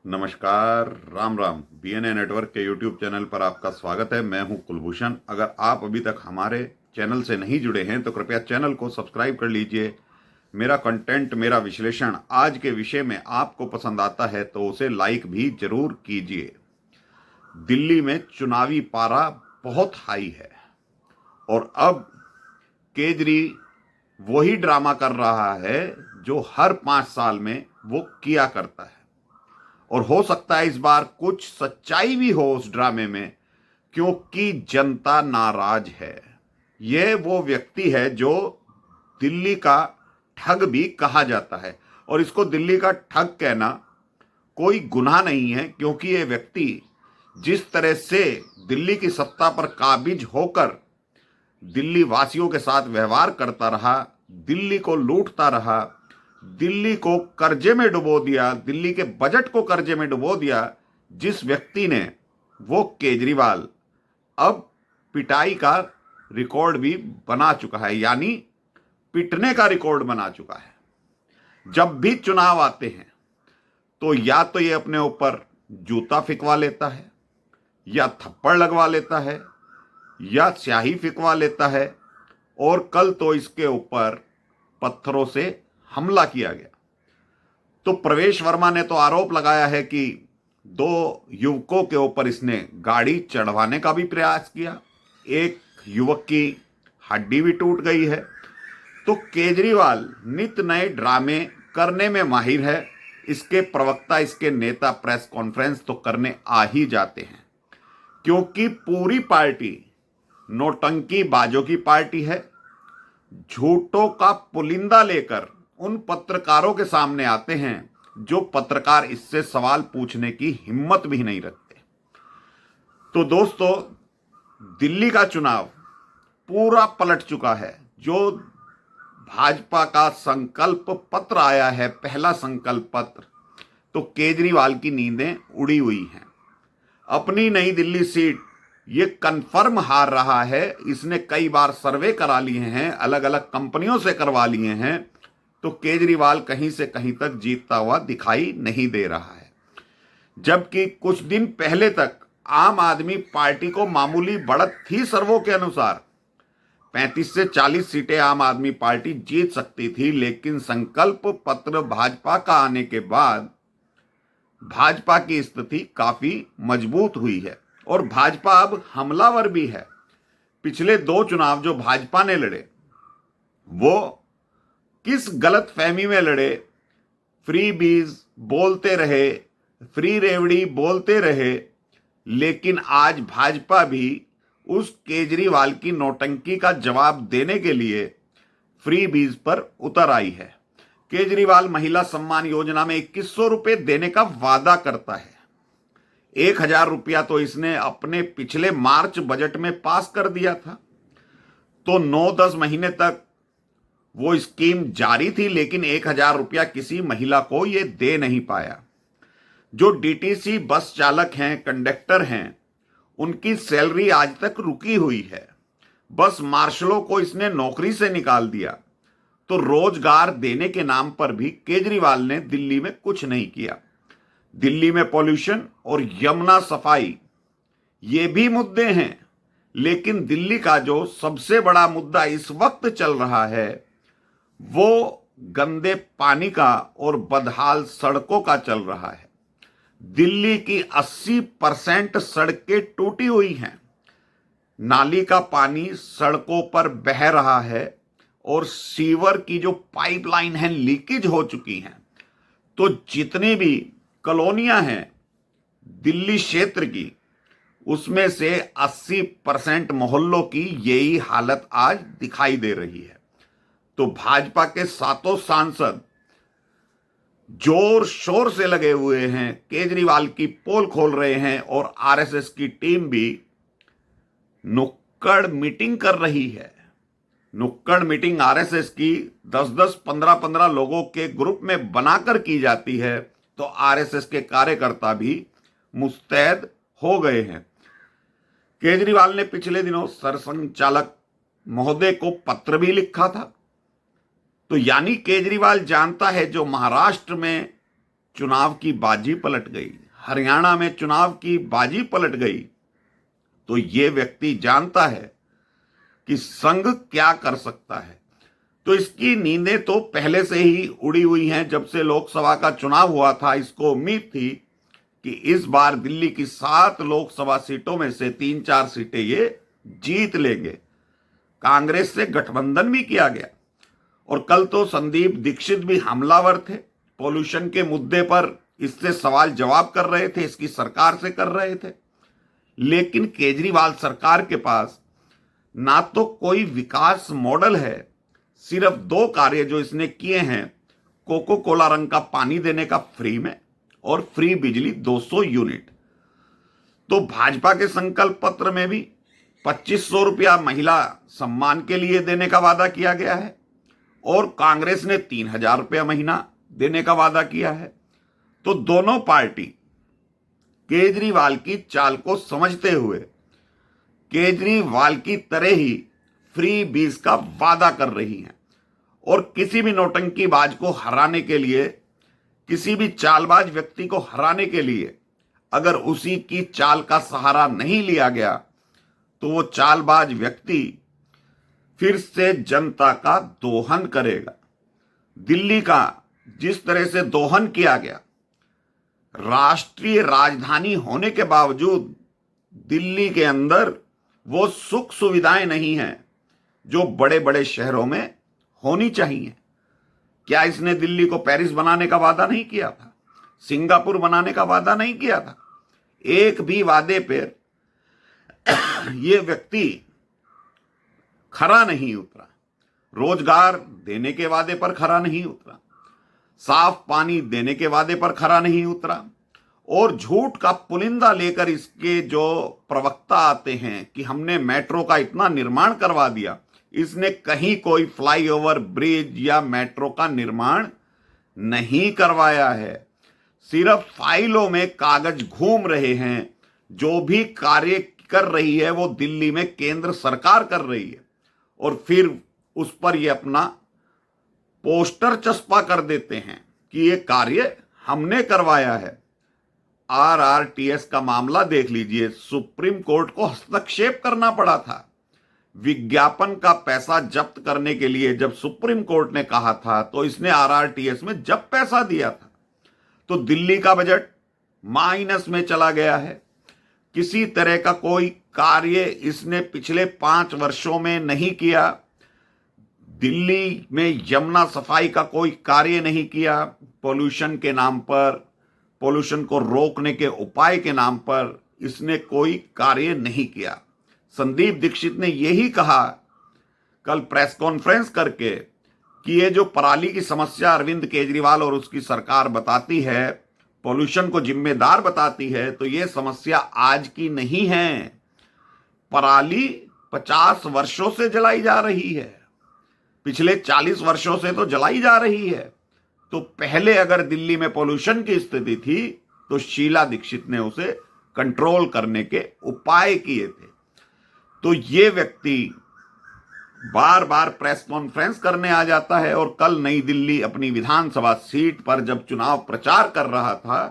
नमस्कार, Ram Ram. BNA network के YouTube channel पर आपका स्वागत है। मैं हूं कुलभूषण। अगर आप अभी तक हमारे चैनल से नहीं जुड़े हैं तो कृपया चैनल को सब्सक्राइब कर लीजिए। मेरा कंटेंट, मेरा विश्लेषण आज के विषय में आपको पसंद आता है तो उसे लाइक भी जरूर कीजिए। दिल्ली में चुनावी पारा बहुत हाई है और अब केजरी वही ड्रामा कर रहा है जो हर 5 साल में वो किया करता है। और हो सकता है इस बार कुछ सच्चाई भी हो उस ड्रामे में, क्योंकि जनता नाराज है। यह वो व्यक्ति है जो दिल्ली का ठग भी कहा जाता है, और इसको दिल्ली का ठग कहना कोई गुनाह नहीं है, क्योंकि यह व्यक्ति जिस तरह से दिल्ली की सत्ता पर काबिज होकर दिल्ली वासियों के साथ व्यवहार करता रहा, दिल्ली को लूटता रहा, दिल्ली को कर्जे में डुबो दिया, दिल्ली के बजट को कर्जे में डुबो दिया, जिस व्यक्ति ने, वो केजरीवाल अब पिटाई का रिकॉर्ड भी बना चुका है, यानी पिटने का रिकॉर्ड बना चुका है। जब भी चुनाव आते हैं तो या तो ये अपने ऊपर जूता फिकवा लेता है, या थप्पड़ लगवा लेता है, या स्याही फिकवा लेता है, और कल तो इसके ऊपर पत्थरों से हमला किया गया। तो प्रवेश वर्मा ने तो आरोप लगाया है कि 2 युवकों के ऊपर इसने गाड़ी चढ़वाने का भी प्रयास किया, एक युवक की हड्डी भी टूट गई है। तो केजरीवाल नित नए ड्रामे करने में माहिर है। इसके प्रवक्ता, इसके नेता प्रेस कॉन्फ्रेंस तो करने आ ही जाते हैं, क्योंकि पूरी पार्टी नौटंकी बाजों की पार्टी है। झूठों का पुलिंदा लेकर उन पत्रकारों के सामने आते हैं जो पत्रकार इससे सवाल पूछने की हिम्मत भी नहीं रखते। तो दोस्तों, दिल्ली का चुनाव पूरा पलट चुका है। जो भाजपा का संकल्प पत्र आया है, पहला संकल्प पत्र, तो केजरीवाल की नींदें उड़ी हुई हैं। अपनी नई दिल्ली सीट ये कन्फर्म हार रहा है। इसने कई बार सर्वे करा लिए हैं, अलग अलग कंपनियों से करवा लिए हैं, तो केजरीवाल कहीं से कहीं तक जीतता हुआ दिखाई नहीं दे रहा है। जबकि कुछ दिन पहले तक आम आदमी पार्टी को मामूली बढ़त थी। सर्वों के अनुसार 35 से 40 सीटें आम आदमी पार्टी जीत सकती थी, लेकिन संकल्प पत्र भाजपा का आने के बाद भाजपा की स्थिति काफी मजबूत हुई है, और भाजपा अब हमलावर भी है। पिछले 2 चुनाव जो भाजपा ने लड़े, वो किस गलत फहमी में लड़े? फ्री बीज बोलते रहे, फ्री रेवड़ी बोलते रहे, लेकिन आज भाजपा भी उस केजरीवाल की नौटंकी का जवाब देने के लिए फ्री बीज पर उतर आई है। केजरीवाल महिला सम्मान योजना में 2100 रुपए देने का वादा करता है। 1000 रुपया तो इसने अपने पिछले मार्च बजट में पास कर दिया था। तो 9-10 महीने तक वो स्कीम जारी थी, लेकिन 1000 रुपया किसी महिला को ये दे नहीं पाया। जो डीटीसी बस चालक हैं, कंडक्टर हैं, उनकी सैलरी आज तक रुकी हुई है। बस मार्शलों को इसने नौकरी से निकाल दिया। तो रोजगार देने के नाम पर भी केजरीवाल ने दिल्ली में कुछ नहीं किया। दिल्ली में पॉल्यूशन और यमुना सफाई, ये भी मुद्दे हैं, लेकिन दिल्ली का जो सबसे बड़ा मुद्दा इस वक्त चल रहा है वो गंदे पानी का और बदहाल सड़कों का चल रहा है। दिल्ली की 80% सड़कें टूटी हुई हैं। नाली का पानी सड़कों पर बह रहा है, और सीवर की जो पाइपलाइन है लीकेज हो चुकी हैं। तो जितनी भी कॉलोनियां हैं दिल्ली क्षेत्र की, उसमें से 80% मोहल्लों की यही हालत आज दिखाई दे रही है। तो भाजपा के 7 सांसद जोर शोर से लगे हुए हैं, केजरीवाल की पोल खोल रहे हैं, और आरएसएस की टीम भी नुक्कड़ मीटिंग कर रही है। नुक्कड़ मीटिंग आरएसएस की 10-10, 15-15 लोगों के ग्रुप में बनाकर की जाती है, तो आरएसएस के कार्यकर्ता भी मुस्तैद हो गए हैं। केजरीवाल ने पिछले दिनों सरसंघचालक महोदय को पत्र भी लिखा था। तो यानी केजरीवाल जानता है जो महाराष्ट्र में चुनाव की बाजी पलट गई, हरियाणा में चुनाव की बाजी पलट गई, तो ये व्यक्ति जानता है कि संघ क्या कर सकता है। तो इसकी नींदें तो पहले से ही उड़ी हुई हैं। जब से लोकसभा का चुनाव हुआ था, इसको उम्मीद थी कि इस बार दिल्ली की 7 लोकसभा सीटों में से 3-4 सीटें ये जीत लेंगे। कांग्रेस से गठबंधन भी किया गया और कल तो संदीप दीक्षित भी हमलावर थे। पॉल्यूशन के मुद्दे पर इससे सवाल जवाब कर रहे थे, इसकी सरकार से कर रहे थे। लेकिन केजरीवाल सरकार के पास ना तो कोई विकास मॉडल है, सिर्फ 2 कार्य जो इसने किए हैं, कोको कोला रंग का पानी देने का फ्री में और फ्री बिजली 200 यूनिट। तो भाजपा के संकल्प पत्र में भी 2500 रुपया महिला सम्मान के लिए देने का वादा किया गया है और कांग्रेस ने 3000 रुपया महीना देने का वादा किया है। तो दोनों पार्टी केजरीवाल की चाल को समझते हुए केजरीवाल की तरह ही फ्री बीज का वादा कर रही हैं और किसी भी नौटंकीबाज को हराने के लिए, किसी भी चालबाज व्यक्ति को हराने के लिए अगर उसी की चाल का सहारा नहीं लिया गया तो वो चालबाज व्यक्ति फिर से जनता का दोहन करेगा। दिल्ली का जिस तरह से दोहन किया गया, राष्ट्रीय राजधानी होने के बावजूद दिल्ली के अंदर वो सुख सुविधाएं नहीं हैं जो बड़े बड़े शहरों में होनी चाहिए। क्या इसने दिल्ली को पेरिस बनाने का वादा नहीं किया था? सिंगापुर बनाने का वादा नहीं किया था? एक भी वादे पर ये व्यक्ति खरा नहीं उतरा। रोजगार देने के वादे पर खरा नहीं उतरा, साफ पानी देने के वादे पर खरा नहीं उतरा और झूठ का पुलिंदा लेकर इसके जो प्रवक्ता आते हैं कि हमने मेट्रो का इतना निर्माण करवा दिया, इसने कहीं कोई फ्लाईओवर, ब्रिज या मेट्रो का निर्माण नहीं करवाया है। सिर्फ फाइलों में कागज घूम रहे हैं। जो भी कार्य कर रही है वो दिल्ली में केंद्र सरकार कर रही है और फिर उस पर ये अपना पोस्टर चस्पा कर देते हैं कि ये कार्य हमने करवाया है। आरआरटीएस का मामला देख लीजिए, सुप्रीम कोर्ट को हस्तक्षेप करना पड़ा था। विज्ञापन का पैसा जब्त करने के लिए जब सुप्रीम कोर्ट ने कहा था तो इसने आरआरटीएस में जब पैसा दिया था तो दिल्ली का बजट माइनस में चला गया है। किसी तरह का कोई कार्य इसने पिछले 5 वर्षों में नहीं किया। दिल्ली में यमुना सफाई का कोई कार्य नहीं किया। पोल्यूशन के नाम पर, पोल्यूशन को रोकने के उपाय के नाम पर इसने कोई कार्य नहीं किया। संदीप दीक्षित ने यही कहा कल प्रेस कॉन्फ्रेंस करके कि ये जो पराली की समस्या अरविंद केजरीवाल और उसकी सरकार बताती है, पोल्यूशन को जिम्मेदार बताती है, तो ये समस्या आज की नहीं है। पराली 50 वर्षों से जलाई जा रही है, पिछले 40 वर्षों से तो जलाई जा रही है। तो पहले अगर दिल्ली में पोल्यूशन की स्थिति थी तो शीला दीक्षित ने उसे कंट्रोल करने के उपाय किए थे। तो ये व्यक्ति बार बार प्रेस कॉन्फ्रेंस करने आ जाता है और कल नई दिल्ली अपनी विधानसभा सीट पर जब चुनाव प्रचार कर रहा था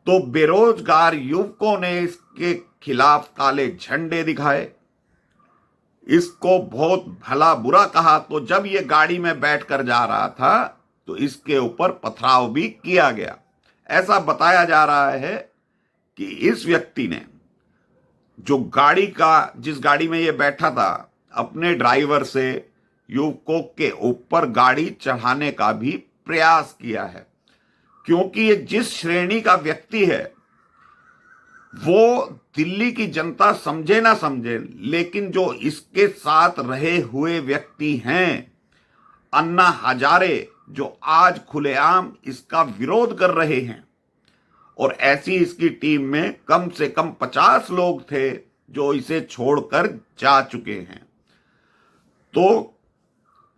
तो बेरोजगार युवकों ने इसके खिलाफ काले झंडे दिखाए, इसको बहुत भला बुरा कहा। तो जब ये गाड़ी में बैठकर जा रहा था तो इसके ऊपर पथराव भी किया गया। ऐसा बताया जा रहा है कि इस व्यक्ति ने जो जिस गाड़ी में ये बैठा था, अपने ड्राइवर से युवकों के ऊपर गाड़ी चढ़ाने का भी प्रयास किया है, क्योंकि ये जिस श्रेणी का व्यक्ति है वो दिल्ली की जनता समझे ना समझे, लेकिन जो इसके साथ रहे हुए व्यक्ति हैं, अन्ना हजारे, जो आज खुलेआम इसका विरोध कर रहे हैं, और ऐसी इसकी टीम में कम से कम 50 लोग थे जो इसे छोड़कर जा चुके हैं। तो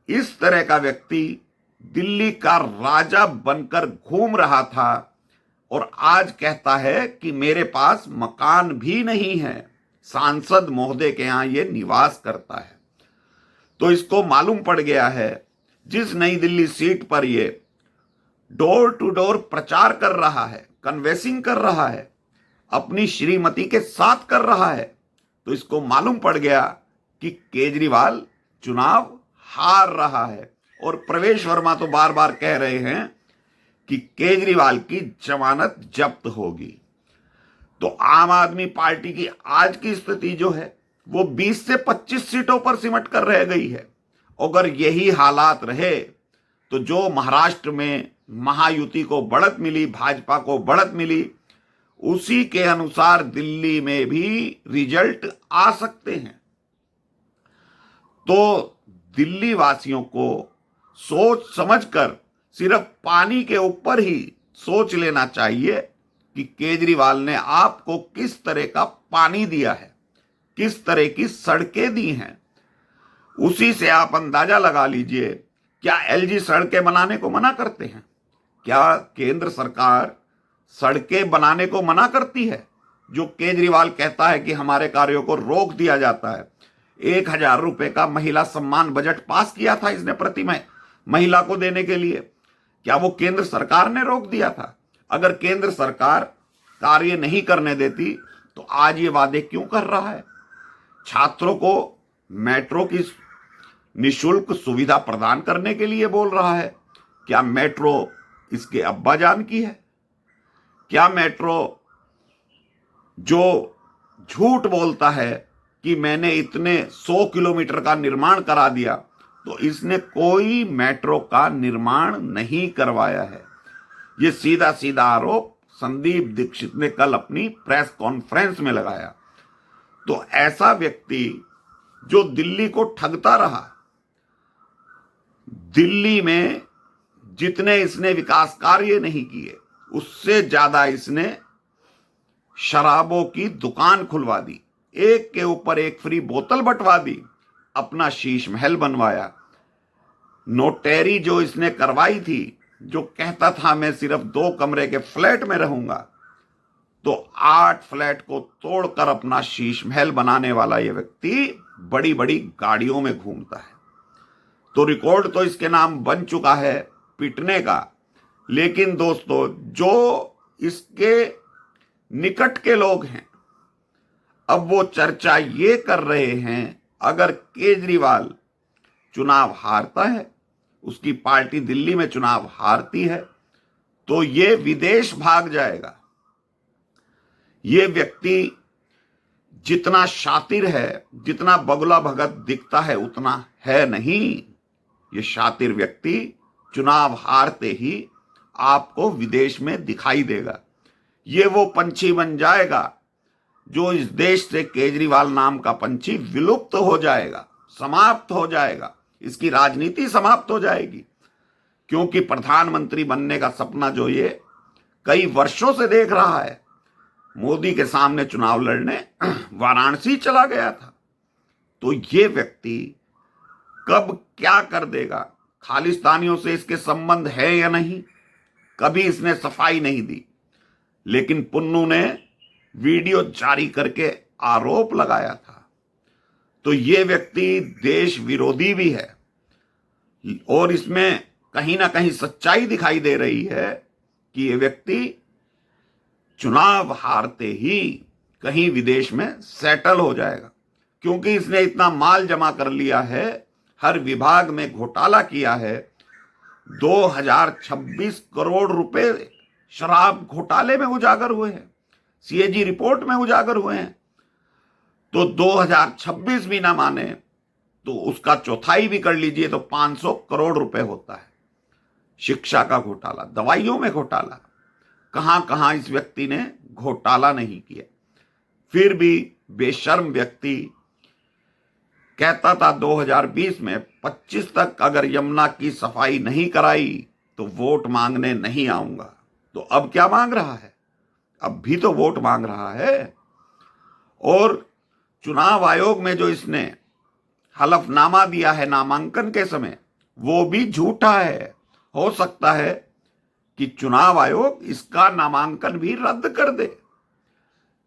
इस तरह का व्यक्ति दिल्ली का राजा बनकर घूम रहा था और आज कहता है कि मेरे पास मकान भी नहीं है। सांसद महोदय के यहां ये निवास करता है। तो इसको मालूम पड़ गया है जिस नई दिल्ली सीट पर ये डोर टू डोर प्रचार कर रहा है, कन्वेंसिंग कर रहा है, अपनी श्रीमती के साथ कर रहा है, तो इसको मालूम पड़ गया कि केजरीवाल चुनाव हार रहा है। और प्रवेश वर्मा तो बार बार कह रहे हैं कि केजरीवाल की जमानत जब्त होगी। तो आम आदमी पार्टी की आज की स्थिति जो है वो 20 से 25 सीटों पर सिमट कर रह गई है। अगर यही हालात रहे तो जो महाराष्ट्र में महायुति को बढ़त मिली, भाजपा को बढ़त मिली, उसी के अनुसार दिल्ली में भी रिजल्ट आ सकते हैं। तो दिल्ली वासियों को सोच समझकर सिर्फ पानी के ऊपर ही सोच लेना चाहिए कि केजरीवाल ने आपको किस तरह का पानी दिया है, किस तरह की सड़कें दी हैं। उसी से आप अंदाजा लगा लीजिए, क्या एलजी सड़कें बनाने को मना करते हैं? क्या केंद्र सरकार सड़कें बनाने को मना करती है? जो केजरीवाल कहता है कि हमारे कार्यों को रोक दिया जाता है। 1,000 रुपए का महिला सम्मान बजट पास किया था इसने प्रति महिला को देने के लिए। क्या वो केंद्र सरकार ने रोक दिया था? अगर केंद्र सरकार कार्य नहीं करने देती तो आज ये वादे क्यों कर रहा है? छात्रों को मेट्रो की निशुल्क सुविधा प्रदान करने के लिए बोल रहा है। क्या मेट्रो इसके अब्बाजान की है? क्या मेट्रो जो झूठ बोलता है कि मैंने इतने 100 किलोमीटर का निर्माण करा दिया, तो इसने कोई मेट्रो का निर्माण नहीं करवाया है। ये सीधा सीधा आरोप संदीप दीक्षित ने कल अपनी प्रेस कॉन्फ्रेंस में लगाया। तो ऐसा व्यक्ति जो दिल्ली को ठगता रहा, दिल्ली में जितने इसने विकास कार्य नहीं किए उससे ज्यादा इसने शराबों की दुकान खुलवा दी, एक के ऊपर एक फ्री बोतल बंटवा दी, अपना शीश महल बनवाया। नोटेरी जो इसने करवाई थी, जो कहता था मैं सिर्फ 2 कमरे के फ्लैट में रहूंगा, तो 8 फ्लैट को तोड़कर अपना शीश महल बनाने वाला यह व्यक्ति बड़ी बड़ी गाड़ियों में घूमता है। तो रिकॉर्ड तो इसके नाम बन चुका है पिटने का। लेकिन दोस्तों, जो इसके निकट के लोग हैं, अब वो चर्चा ये कर रहे हैं, अगर केजरीवाल चुनाव हारता है, उसकी पार्टी दिल्ली में चुनाव हारती है, तो ये विदेश भाग जाएगा। ये व्यक्ति जितना शातिर है, जितना बगुला भगत दिखता है, उतना है नहीं। ये शातिर व्यक्ति चुनाव हारते ही आपको विदेश में दिखाई देगा। ये वो पंछी बन जाएगा जो इस देश से केजरीवाल नाम का पंछी विलुप्त हो जाएगा, समाप्त हो जाएगा, इसकी राजनीति समाप्त हो जाएगी। क्योंकि प्रधानमंत्री बनने का सपना जो ये कई वर्षों से देख रहा है, मोदी के सामने चुनाव लड़ने वाराणसी चला गया था। तो ये व्यक्ति कब क्या कर देगा, खालिस्तानियों से इसके संबंध है या नहीं, कभी इसने सफाई नहीं दी। लेकिन पुन्नू ने वीडियो जारी करके आरोप लगाया था। तो ये व्यक्ति देश विरोधी भी है और इसमें कहीं ना कहीं सच्चाई दिखाई दे रही है कि ये व्यक्ति चुनाव हारते ही कहीं विदेश में सेटल हो जाएगा। क्योंकि इसने इतना माल जमा कर लिया है, हर विभाग में घोटाला किया है। 2026 करोड़ रुपए शराब घोटाले में उजागर हुए हैं, सीएजी रिपोर्ट में उजागर हुए हैं। तो 2026 भी ना माने तो उसका चौथाई भी कर लीजिए तो 500 करोड़ रुपए होता है। शिक्षा का घोटाला, दवाइयों में घोटाला, कहां कहां इस व्यक्ति ने घोटाला नहीं किया। फिर भी बेशर्म व्यक्ति कहता था 2020 में 25 तक अगर यमुना की सफाई नहीं कराई तो वोट मांगने नहीं आऊंगा। तो अब क्या मांग रहा है? अब भी तो वोट मांग रहा है। और चुनाव आयोग में जो इसने हलफनामा दिया है नामांकन के समय, वो भी झूठा है। हो सकता है कि चुनाव आयोग इसका नामांकन भी रद्द कर दे,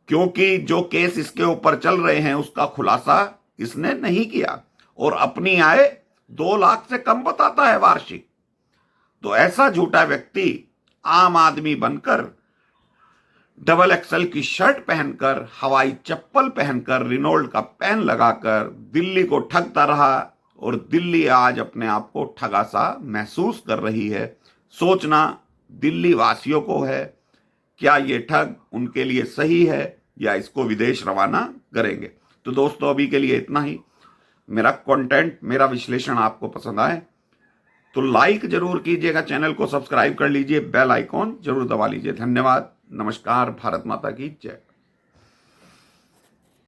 क्योंकि जो केस इसके ऊपर चल रहे हैं उसका खुलासा इसने नहीं किया और अपनी आय 2 लाख से कम बताता है वार्षिक। तो ऐसा झूठा व्यक्ति आम आदमी बनकर, डबल एक्सल की शर्ट पहनकर, हवाई चप्पल पहनकर, रिनोल्ड का पेन लगाकर दिल्ली को ठगता रहा और दिल्ली आज अपने आप को ठगा सा महसूस कर रही है। सोचना दिल्ली वासियों को है, क्या ये ठग उनके लिए सही है या इसको विदेश रवाना करेंगे। तो दोस्तों अभी के लिए इतना ही। मेरा कंटेंट, मेरा विश्लेषण आपको पसंद आए तो लाइक जरूर कीजिएगा, चैनल को सब्सक्राइब कर लीजिए, बेल आइकॉन जरूर दबा लीजिए। धन्यवाद, नमस्कार, भारत माता की जय।